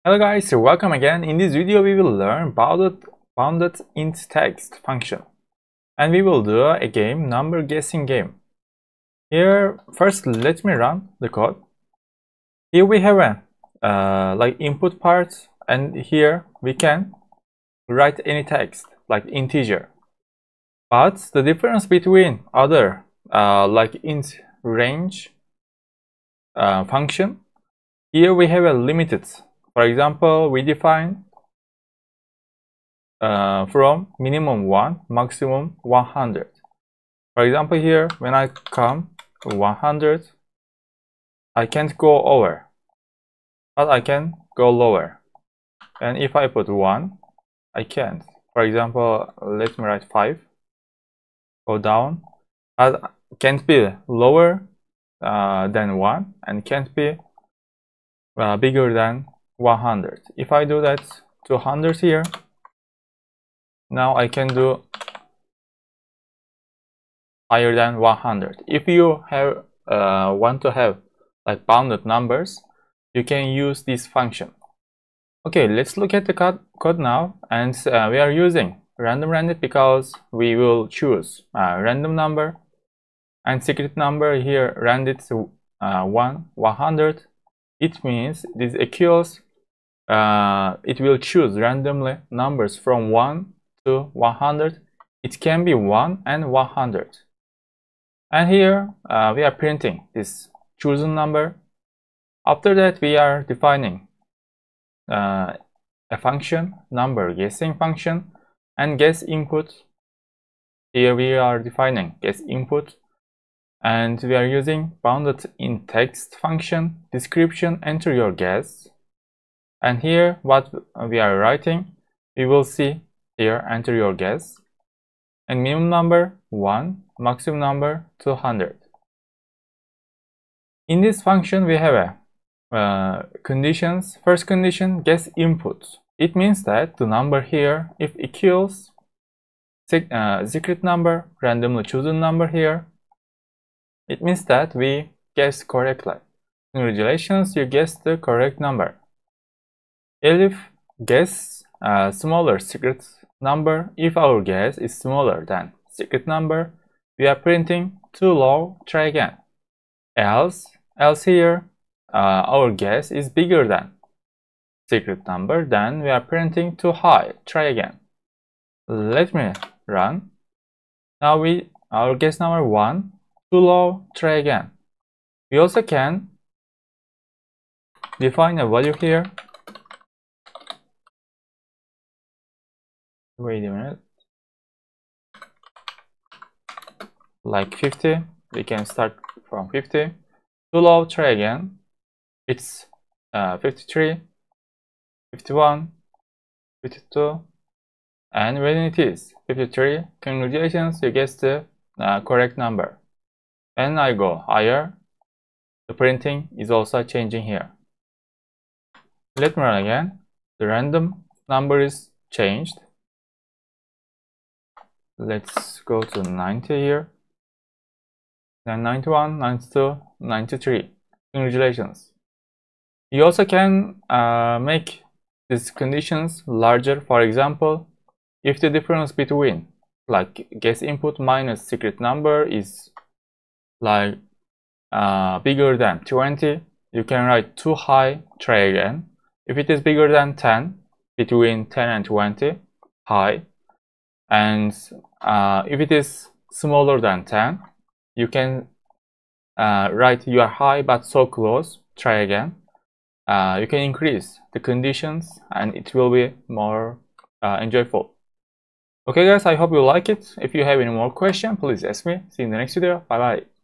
Hello guys, so welcome again. In this video we will learn bounded int text function, and we will do a game, number guessing game. Here first let me run the code. Here we have a like input part, and here we can write any text like integer. But the difference between other like int range function, here we have a limited. For example, we define from minimum 1, maximum 100. For example, here when I come to 100, I can't go over, but I can go lower. And if I put 1, I can't. For example, let me write 5, go down, but can't be lower than 1 and can't be bigger than 100. If I do that to 100 here, now I can do higher than 100. If you have want to have like bounded numbers, you can use this function. Okay, let's look at the code now, and we are using random random because we will choose a random number and secret number. Here random to 100. It means this equals it will choose randomly numbers from 1 to 100. It can be 1 and 100. And here we are printing this chosen number. After that we are defining a function, number guessing function, and guess input. Here we are defining guess input, and we are using bounded int text function, description, enter your guess. And here what we are writing, we will see here, enter your guess, and minimum number 1, maximum number 200. In this function we have conditions. First condition, guess input. It means that the number here, if equals secret number, randomly chosen number here, it means that we guessed correctly. Congratulations, you guessed the correct number. If guess smaller secret number, if our guess is smaller than secret number, we are printing too low, try again. Else here our guess is bigger than secret number, then we are printing too high, try again. Let me run. Now our guess number 1, too low, try again. We also can define a value here. Wait a minute. Like 50, we can start from 50. Too low, try again. It's 53, 51, 52, and when it is 53, congratulations, you guessed the correct number. When I go higher, the printing is also changing here. Let me run again. The random number is changed. Let's go to 90 here. Then 91, 92, 93. Congratulations. You also can make these conditions larger. For example, if the difference between like guess input minus secret number is like bigger than 20, you can write too high, try again. If it is bigger than 10, between 10 and 20, high. And if it is smaller than 10, you can write you are high but so close, try again. You can increase the conditions and it will be more enjoyable. Okay guys, I hope you like it. If you have any more questions, please ask me. See you in the next video. Bye bye.